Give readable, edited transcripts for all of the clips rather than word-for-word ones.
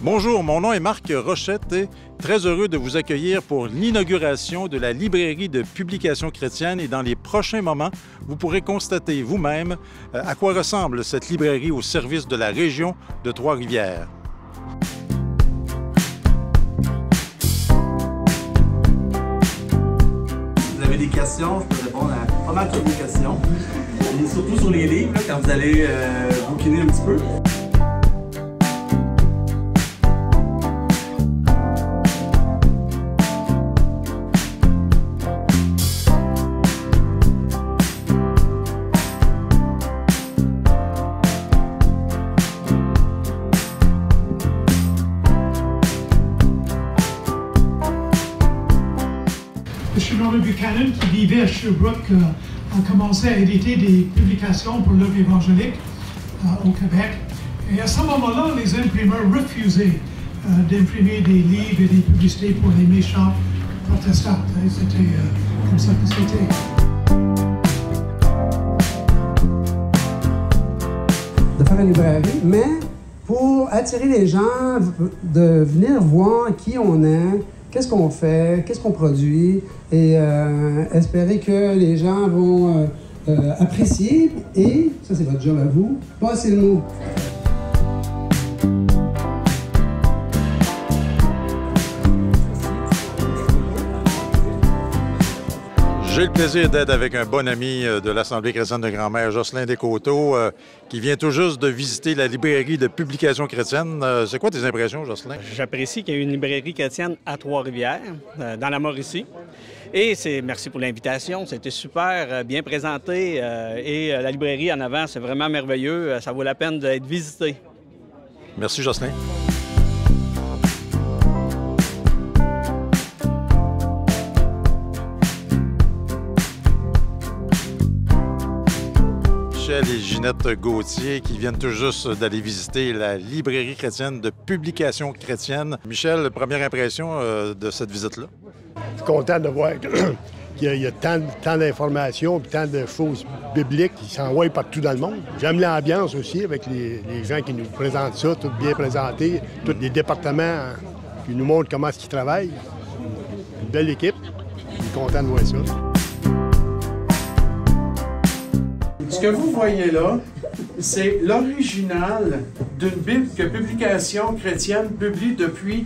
Bonjour, mon nom est Marc Rochette et très heureux de vous accueillir pour l'inauguration de la librairie de publications chrétiennes et dans les prochains moments, vous pourrez constater vous-même à quoi ressemble cette librairie au service de la région de Trois-Rivières. Vous avez des questions, je peux répondre à pas mal toutes vos questions. Et surtout sur les livres, là, quand vous allez bouquiner un petit peu. Je suis Norman Buchanan qui vivait à Sherbrooke, a commencé à éditer des publications pour l'œuvre évangélique au Québec. Et à ce moment-là, les imprimeurs refusaient d'imprimer des livres et des publicités pour les méchants protestants. C'était comme ça que c'était. De faire une librairie, mais pour attirer les gens de venir voir qui on est, qu'est-ce qu'on fait, qu'est-ce qu'on produit, et espérer que les gens vont apprécier, et, ça c'est votre job à vous, passer le mot. J'ai le plaisir d'être avec un bon ami de l'Assemblée chrétienne de Grand-Mère, Jocelyn Descoteaux, qui vient tout juste de visiter la librairie de publications chrétiennes. C'est quoi tes impressions, Jocelyn? J'apprécie qu'il y ait une librairie chrétienne à Trois-Rivières, dans la Mauricie. Et merci pour l'invitation. C'était super bien présenté. Et la librairie en avant, c'est vraiment merveilleux. Ça vaut la peine d'être visité. Merci, Jocelyn. Michel et Ginette Gauthier qui viennent tout juste d'aller visiter la librairie chrétienne de publications chrétiennes. Michel, première impression de cette visite-là? Je suis content de voir qu'il y a tant d'informations et tant de choses bibliques qui s'envoient partout dans le monde. J'aime l'ambiance aussi avec les gens qui nous présentent ça, tout bien présenté, tous les départements qui nous montrent comment ils travaillent. Une belle équipe. Je suis content de voir ça. Ce que vous voyez là, c'est l'original d'une Bible que Publications chrétiennes publie depuis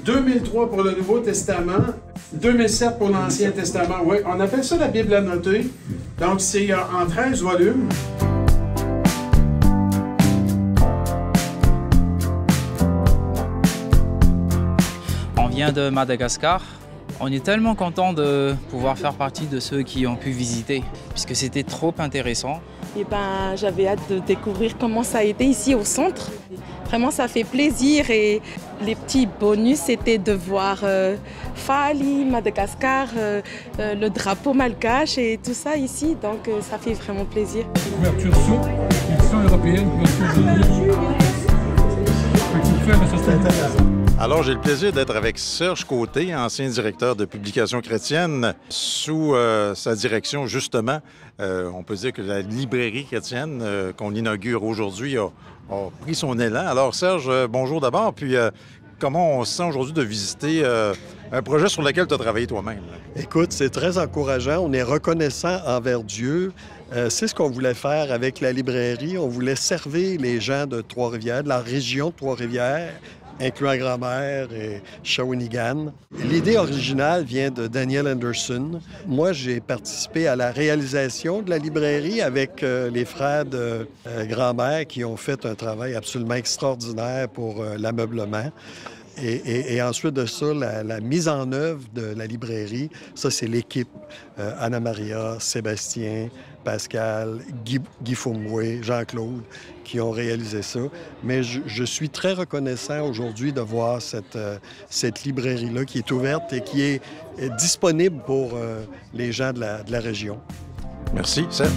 2003 pour le Nouveau Testament, 2007 pour l'Ancien Testament. Oui, on appelle ça la Bible annotée. Donc, c'est en 13 volumes. On vient de Madagascar. On est tellement content de pouvoir faire partie de ceux qui ont pu visiter, puisque c'était trop intéressant. Et j'avais hâte de découvrir comment ça a été ici au centre. Vraiment, ça fait plaisir et les petits bonus, c'était de voir Fali, Madagascar, le drapeau malgache et tout ça ici. Donc, ça fait vraiment plaisir. Couverture sous, édition européenne, couverture de Alors, j'ai le plaisir d'être avec Serge Côté, ancien directeur de Publications chrétiennes. Sous sa direction, justement, on peut dire que la librairie chrétienne qu'on inaugure aujourd'hui a pris son élan. Alors, Serge, bonjour d'abord. Puis, comment on se sent aujourd'hui de visiter un projet sur lequel tu as travaillé toi-même? Écoute, c'est très encourageant. On est reconnaissant envers Dieu. C'est ce qu'on voulait faire avec la librairie. On voulait servir les gens de Trois-Rivières, de la région de Trois-Rivières, incluant Grand-Mère et Shawinigan. L'idée originale vient de Daniel Anderson. Moi, j'ai participé à la réalisation de la librairie avec les frères de Grand-Mère qui ont fait un travail absolument extraordinaire pour l'ameublement. Et ensuite de ça, la mise en œuvre de la librairie, ça, c'est l'équipe. Anna-Maria, Sébastien, Pascal, Guy Foumoué, Jean-Claude, qui ont réalisé ça. Mais je suis très reconnaissant aujourd'hui de voir cette librairie-là qui est ouverte et qui est disponible pour les gens de la région. Merci, Serge.